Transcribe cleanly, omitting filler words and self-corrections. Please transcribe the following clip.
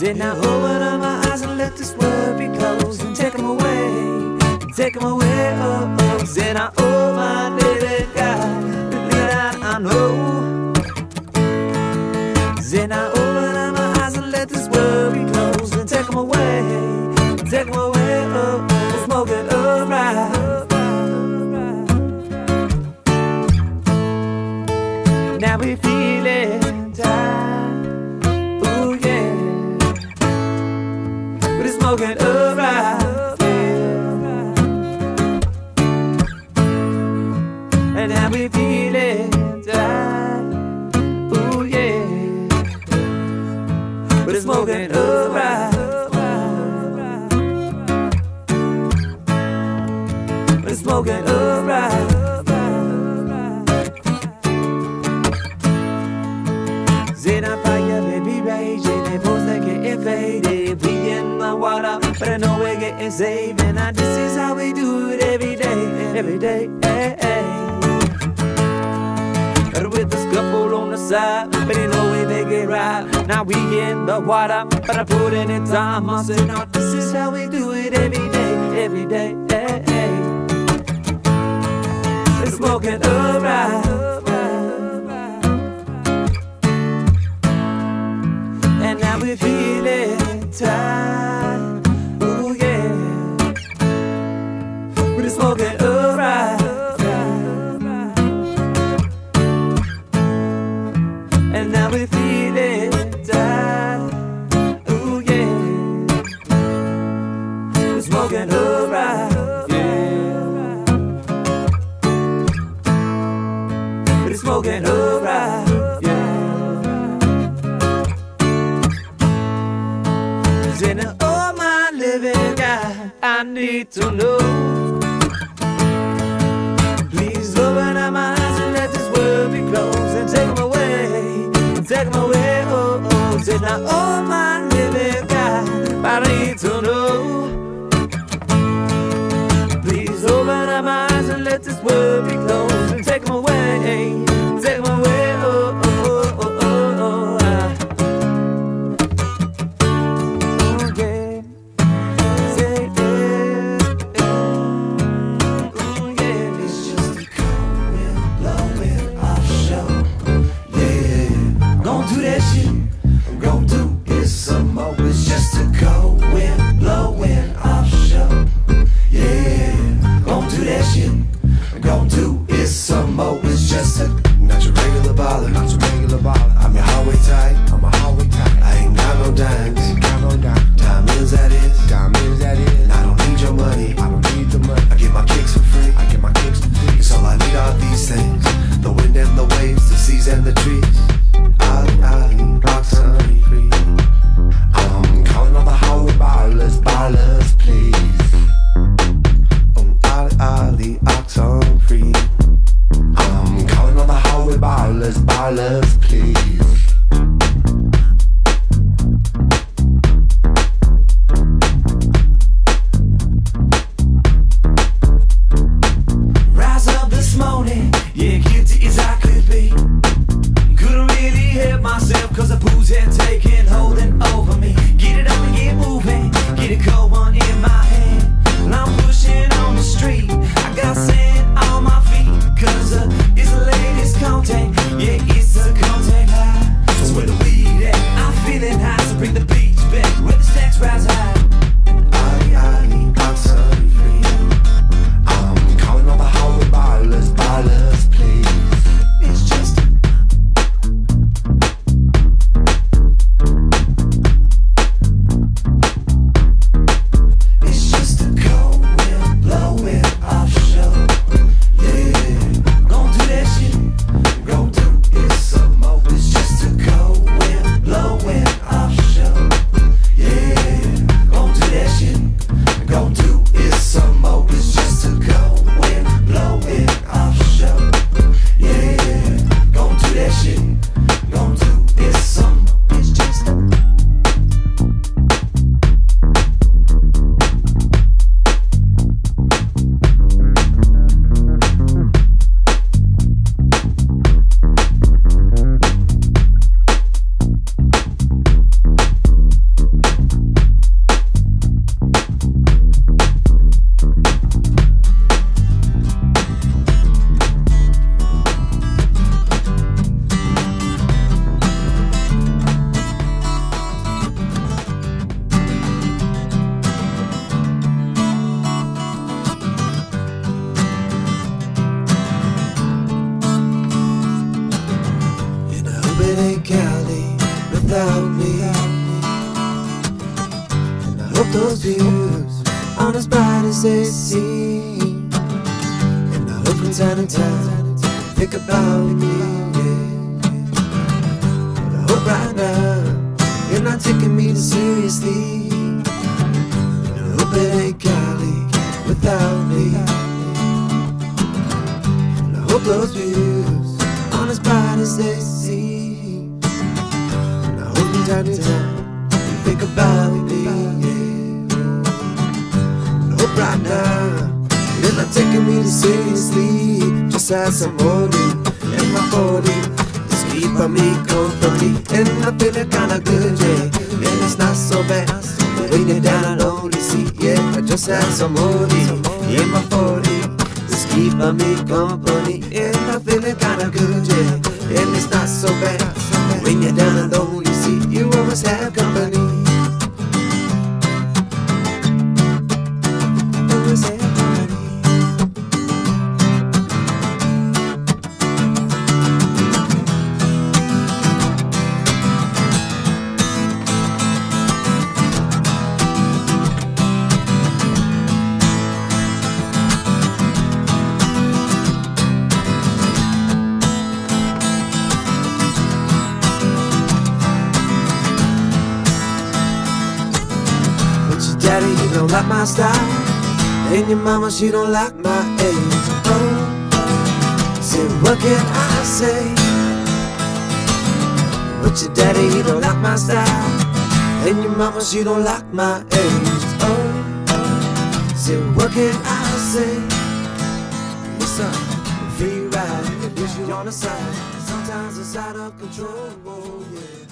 Then I open up my eyes and let this world be closed and take them away, take them away. Oh, oh. Then I owe my living God that I know. Then I open up my eyes and let this world be closed and take them away, take them away. Oh, oh. Smoke it alright. Now we feeling tired, ooh yeah, but it's smoking alright, yeah. And now we feeling tired, ooh yeah, but it's smoking alright, but it's smoking alright. Then I fire, baby, rage, and they post they getting faded. We in my water, but I know we're getting saved. And this is how we do it every day, every day, hey, hey. But with the scuffle on the side, but you know we make it right. Now we in the water, but I put in the time. I said, no, this is how we do it every day, every day, hey, hey. It's smoking alright. And now we're feeling tired, ooh yeah, but it's smoking alright. And now we're feeling tired, ooh yeah, it's smoking alright, yeah, but it's smoking alright. And oh my living God, I need to know. Please open up my eyes and let this world be closed and take them away, take them away. Oh, oh. Say now, oh my living God, I need to know. Please open up my eyes and let this world be closed and take them away, take them away. Oh, oh, oh, oh, oh, oh. Do that shit, I'm gon' do it. And I hope those views aren't as bright as they seem. And I hope from time to time think about me, But I hope right now you're not taking me too seriously. And I hope it ain't Cali without me. And I hope those views aren't as bright as they seem. And I hope from time to time you think about me, And I hope right now you're not taking me too seriously. Just had some money in my 40, just keeping me company. And I'm feeling kinda good, yeah. And it's not so bad when you're down a lonely seat, yeah. I just had some money in my 40, just keeping me company. And I'm feeling kinda good, yeah. And it's not so bad when you're down a lonely seat. You always have company. Always have company. Daddy, you don't like my style, and your mama, she don't like my age. Oh, say, what can I say? But your daddy, he don't like my style, and your mama, she don't like my age. Oh, say, what can I say? It's a free ride, it gives you on the side. Sometimes it's out of control, oh, yeah.